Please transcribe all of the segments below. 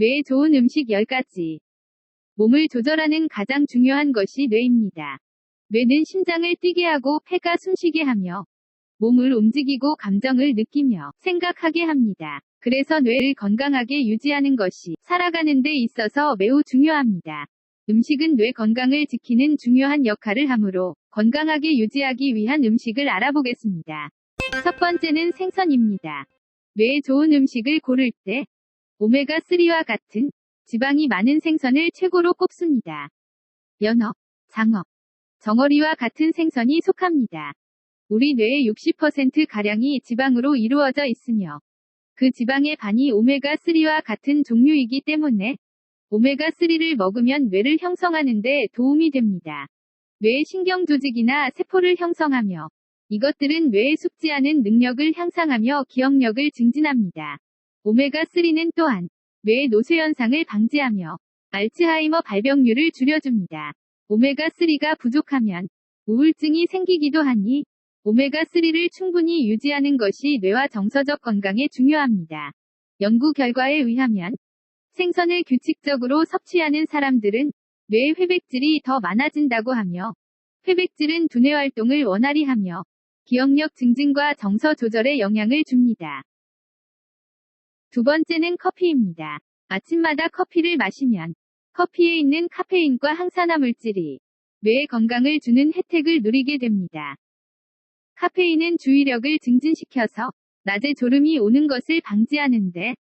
뇌에 좋은 음식 10가지. 몸을 조절하는 가장 중요한 것이 뇌입니다. 뇌는 심장을 뛰게 하고 폐가 숨쉬게 하며 몸을 움직이고 감정을 느끼며 생각하게 합니다. 그래서 뇌를 건강하게 유지하는 것이 살아가는 데 있어서 매우 중요합니다. 음식은 뇌 건강을 지키는 중요한 역할을 하므로 건강하게 유지하기 위한 음식을 알아보겠습니다. 첫 번째는 생선입니다. 뇌에 좋은 음식을 고를 때 오메가3와 같은 지방이 많은 생선을 최고로 꼽습니다. 연어, 장어, 정어리와 같은 생선이 속합니다. 우리 뇌의 60%가량이 지방으로 이루어져 있으며 그 지방의 반이 오메가3와 같은 종류이기 때문에 오메가3를 먹으면 뇌를 형성하는 데 도움이 됩니다. 뇌의 신경 조직이나 세포를 형성하며 이것들은 뇌에 숙지하는 능력을 향상하며 기억력을 증진합니다. 오메가3는 또한 뇌의 노쇠 현상을 방지하며 알츠하이머 발병률을 줄여줍니다. 오메가3가 부족하면 우울증이 생기기도 하니 오메가3를 충분히 유지하는 것이 뇌와 정서적 건강에 중요합니다. 연구 결과에 의하면 생선을 규칙적으로 섭취하는 사람들은 뇌의 회백질이 더 많아진다고 하며 회백질은 두뇌 활동을 원활히 하며 기억력 증진과 정서 조절에 영향을 줍니다. 두 번째는 커피입니다. 아침마다 커피를 마시면 커피에 있는 카페인과 항산화 물질이 뇌의 건강을 주는 혜택을 누리게 됩니다. 카페인은 주의력을 증진시켜서 낮에 졸음이 오는 것을 방지하는데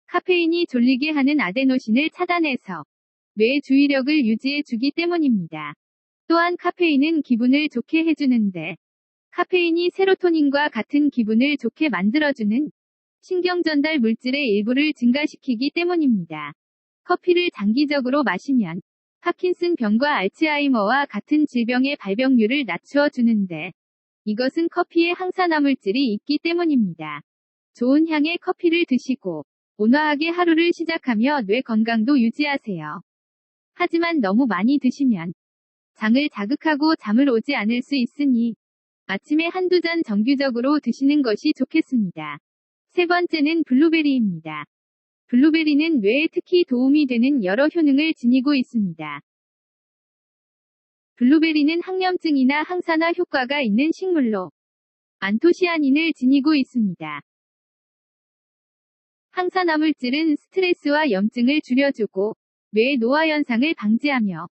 카페인이 졸리게 하는 아데노신을 차단해서 뇌의 주의력을 유지해 주기 때문입니다. 또한 카페인은 기분을 좋게 해주는데 카페인이 세로토닌과 같은 기분을 좋게 만들어주는 신경전달 물질의 일부를 증가시키기 때문입니다. 커피를 장기적으로 마시면 파킨슨 병과 알츠하이머와 같은 질병의 발병률을 낮추어 주는데 이것은 커피에 항산화 물질이 있기 때문입니다. 좋은 향의 커피를 드시고 온화하게 하루를 시작하며 뇌 건강도 유지하세요. 하지만 너무 많이 드시면 장을 자극하고 잠을 오지 않을 수 있으니 아침에 한두 잔 정기적으로 드시는 것이 좋겠습니다. 세 번째는 블루베리입니다. 블루베리는 뇌에 특히 도움이 되는 여러 효능을 지니고 있습니다. 블루베리는 항염증이나 항산화 효과가 있는 식물로 안토시아닌을 지니고 있습니다. 항산화 물질은 스트레스와 염증을 줄여주고 뇌의 노화 현상을 방지하며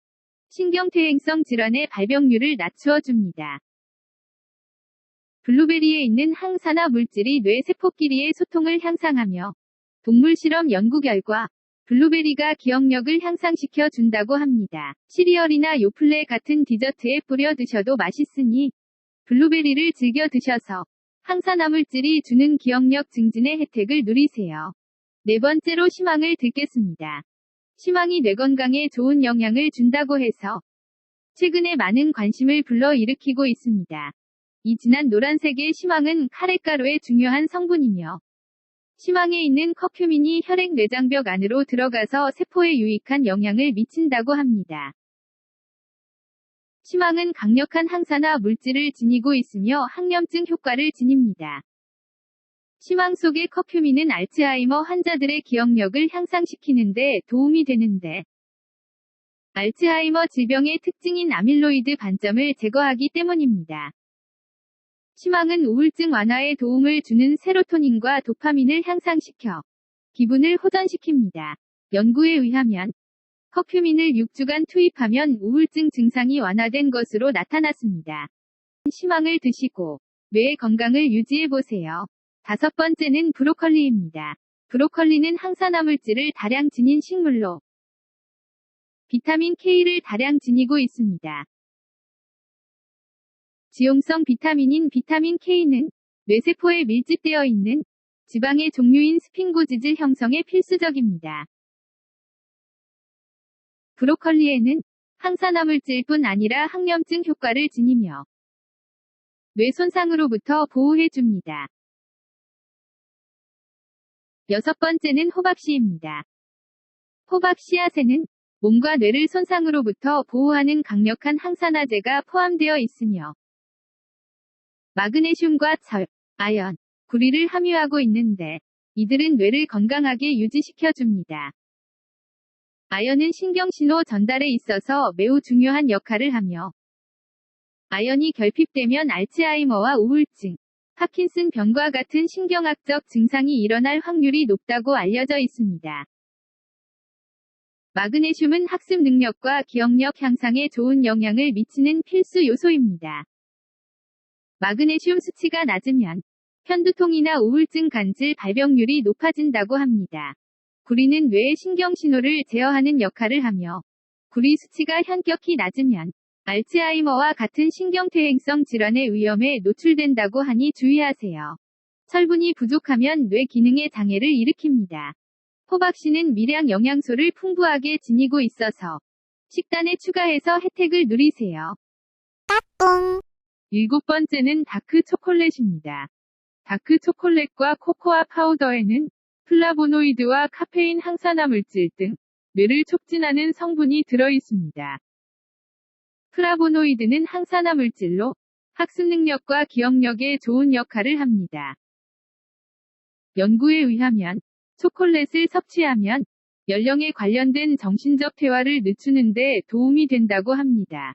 신경퇴행성 질환의 발병률을 낮추어 줍니다. 블루베리에 있는 항산화 물질이 뇌 세포끼리의 소통을 향상하며 동물 실험 연구 결과 블루베리가 기억력을 향상시켜 준다고 합니다. 시리얼이나 요플레 같은 디저트에 뿌려 드셔도 맛있으니 블루베리를 즐겨 드셔서 항산화 물질이 주는 기억력 증진의 혜택을 누리세요. 네 번째로 시망을 듣겠습니다. 시망이 뇌 건강에 좋은 영향을 준다고 해서 최근에 많은 관심을 불러일으키고 있습니다. 이 진한 노란색의 시망은 카레가루의 중요한 성분이며 시망에 있는 커큐민이 혈액 내장벽 안으로 들어가서 세포에 유익한 영향을 미친다고 합니다. 시망은 강력한 항산화 물질을 지니고 있으며 항염증 효과를 지닙니다. 시망 속의 커큐민은 알츠하이머 환자들의 기억력을 향상시키는 데 도움이 되는데 알츠하이머 질병의 특징인 아밀로이드 반점을 제거하기 때문입니다. 시망은 우울증 완화에 도움을 주는 세로토닌과 도파민을 향상시켜 기분을 호전시킵니다. 연구에 의하면 커큐민을 6주간 투입하면 우울증 증상이 완화된 것으로 나타났습니다. 시망을 드시고 뇌의 건강을 유지해보세요. 다섯 번째는 브로콜리입니다. 브로콜리는 항산화 물질을 다량 지닌 식물로 비타민 K를 다량 지니고 있습니다. 지용성 비타민인 비타민 K는 뇌세포에 밀집되어 있는 지방의 종류인 스핑고지질 형성에 필수적입니다. 브로콜리에는 항산화 물질뿐 아니라 항염증 효과를 지니며 뇌 손상으로부터 보호해줍니다. 여섯 번째는 호박씨입니다. 호박 씨앗에는 몸과 뇌를 손상으로부터 보호하는 강력한 항산화제가 포함되어 있으며 마그네슘과 철, 아연, 구리를 함유하고 있는데 이들은 뇌를 건강하게 유지시켜줍니다. 아연은 신경신호 전달에 있어서 매우 중요한 역할을 하며, 아연이 결핍되면 알츠하이머와 우울증, 파킨슨 병과 같은 신경학적 증상이 일어날 확률이 높다고 알려져 있습니다. 마그네슘은 학습 능력과 기억력 향상에 좋은 영향을 미치는 필수 요소입니다. 마그네슘 수치가 낮으면 편두통이나 우울증 간질 발병률이 높아진다고 합니다. 구리는 뇌의 신경신호를 제어하는 역할을 하며, 구리 수치가 현격히 낮으면 알츠하이머와 같은 신경퇴행성 질환의 위험에 노출된다고 하니 주의하세요. 철분이 부족하면 뇌 기능에 장애를 일으킵니다. 호박씨는 미량 영양소를 풍부하게 지니고 있어서 식단에 추가해서 혜택을 누리세요. 따뚱. 7번째는 다크 초콜릿입니다. 다크 초콜릿과 코코아 파우더에는 플라보노이드와 카페인 항산화 물질 등 뇌를 촉진하는 성분이 들어있습니다. 플라보노이드는 항산화 물질로 학습 능력과 기억력에 좋은 역할을 합니다. 연구에 의하면 초콜릿을 섭취하면 연령에 관련된 정신적 퇴화를 늦추는 데 도움이 된다고 합니다.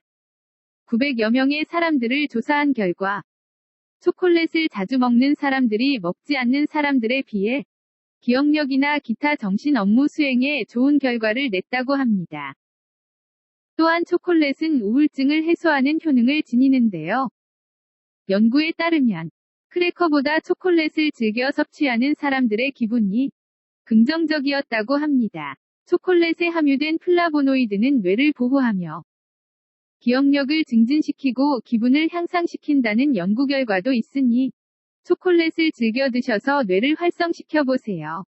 900여 명의 사람들을 조사한 결과 초콜릿을 자주 먹는 사람들이 먹지 않는 사람들에 비해 기억력이나 기타 정신 업무 수행에 좋은 결과를 냈다고 합니다. 또한 초콜릿은 우울증을 해소하는 효능을 지니는데요. 연구에 따르면 크래커보다 초콜릿을 즐겨 섭취하는 사람들의 기분이 긍정적이었다고 합니다. 초콜릿에 함유된 플라보노이드는 뇌를 보호하며 기억력을 증진시키고 기분을 향상시킨다는 연구 결과도 있으니 초콜릿을 즐겨 드셔서 뇌를 활성시켜 보세요.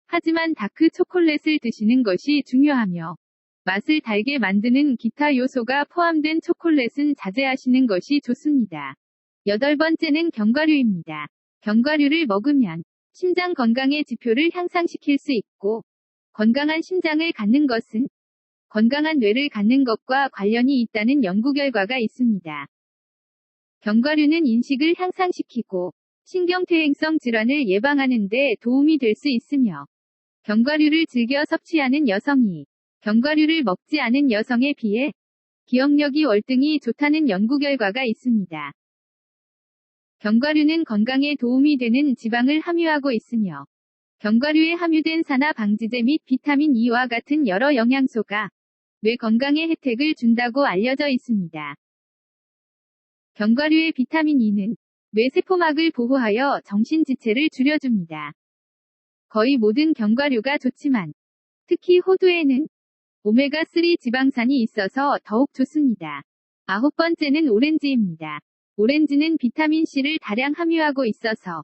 하지만 다크 초콜릿을 드시는 것이 중요하며 맛을 달게 만드는 기타 요소가 포함된 초콜릿은 자제하시는 것이 좋습니다. 8번째는 견과류입니다. 견과류를 먹으면 심장 건강의 지표를 향상시킬 수 있고, 건강한 심장을 갖는 것은 건강한 뇌를 갖는 것과 관련이 있다는 연구 결과가 있습니다. 견과류는 인식을 향상시키고 신경퇴행성 질환을 예방하는 데 도움이 될 수 있으며, 견과류를 즐겨 섭취하는 여성이 견과류를 먹지 않은 여성에 비해 기억력이 월등히 좋다는 연구 결과가 있습니다. 견과류는 건강에 도움이 되는 지방을 함유하고 있으며, 견과류에 함유된 산화 방지제 및 비타민 E와 같은 여러 영양소가 뇌 건강에 혜택을 준다고 알려져 있습니다. 견과류의 비타민 E는 뇌 세포막을 보호하여 정신 지체를 줄여줍니다. 거의 모든 견과류가 좋지만 특히 호두에는 오메가3 지방산이 있어서 더욱 좋습니다. 9번째는 오렌지입니다. 오렌지는 비타민C를 다량 함유하고 있어서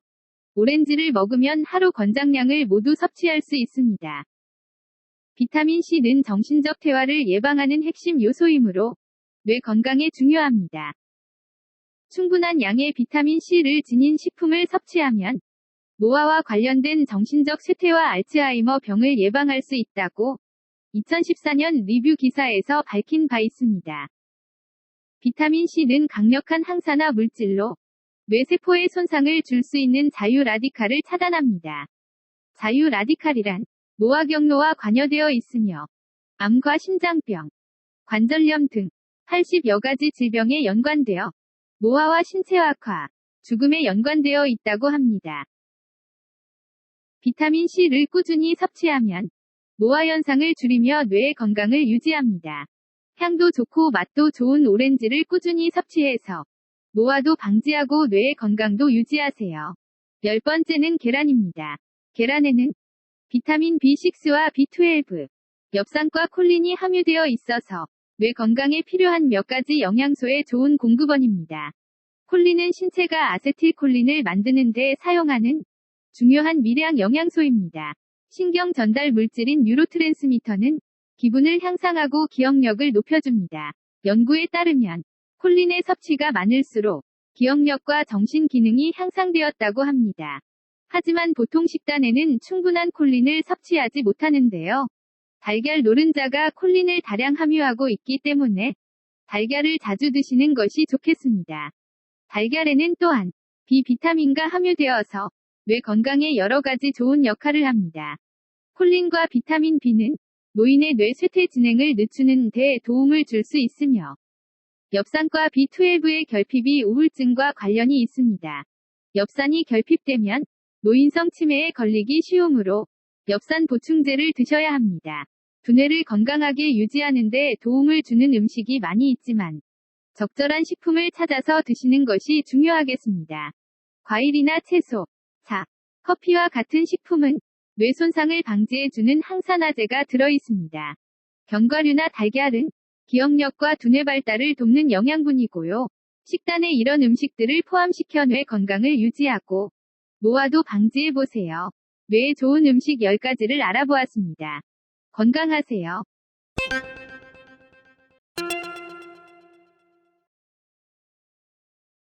오렌지를 먹으면 하루 권장량을 모두 섭취할 수 있습니다. 비타민C는 정신적 퇴화를 예방하는 핵심 요소이므로 뇌 건강에 중요합니다. 충분한 양의 비타민C를 지닌 식품을 섭취하면 노화와 관련된 정신적 쇠퇴와 알츠하이머 병을 예방할 수 있다고 2014년 리뷰 기사에서 밝힌 바 있습니다. 비타민C는 강력한 항산화 물질로 뇌세포에 손상을 줄 수 있는 자유 라디칼을 차단합니다. 자유 라디칼이란 노화 경로와 관여되어 있으며 암과 심장병, 관절염 등 80여 가지 질병에 연관되어 노화와 신체 악화, 죽음에 연관되어 있다고 합니다. 비타민C를 꾸준히 섭취하면 노화 현상을 줄이며 뇌의 건강을 유지합니다. 향도 좋고 맛도 좋은 오렌지를 꾸준히 섭취해서 노화도 방지하고 뇌의 건강도 유지하세요. 10번째는 계란입니다. 계란에는 비타민 B6와 B12, 엽산과 콜린이 함유되어 있어서 뇌 건강에 필요한 몇 가지 영양소의 좋은 공급원입니다. 콜린은 신체가 아세틸콜린을 만드는 데 사용하는 중요한 미량 영양소입니다. 신경 전달 물질인 뉴로트랜스미터는 기분을 향상하고 기억력을 높여줍니다. 연구에 따르면 콜린의 섭취가 많을수록 기억력과 정신 기능이 향상되었다고 합니다. 하지만 보통 식단에는 충분한 콜린을 섭취하지 못하는데요. 달걀 노른자가 콜린을 다량 함유하고 있기 때문에 달걀을 자주 드시는 것이 좋겠습니다. 달걀에는 또한 B비타민가 함유되어서 뇌 건강에 여러 가지 좋은 역할을 합니다. 콜린과 비타민 B는 노인의 뇌 쇠퇴 진행을 늦추는 데 도움을 줄 수 있으며 엽산과 B12의 결핍이 우울증과 관련이 있습니다. 엽산이 결핍되면 노인성 치매에 걸리기 쉬우므로 엽산 보충제를 드셔야 합니다. 두뇌를 건강하게 유지하는 데 도움을 주는 음식이 많이 있지만 적절한 식품을 찾아서 드시는 것이 중요하겠습니다. 과일이나 채소, 차, 커피와 같은 식품은 뇌 손상을 방지해주는 항산화제가 들어있습니다. 견과류나 달걀은 기억력과 두뇌 발달을 돕는 영양분이고요. 식단에 이런 음식들을 포함시켜 뇌 건강을 유지하고 노화도 방지해보세요. 뇌에 좋은 음식 10가지를 알아보았습니다. 건강하세요.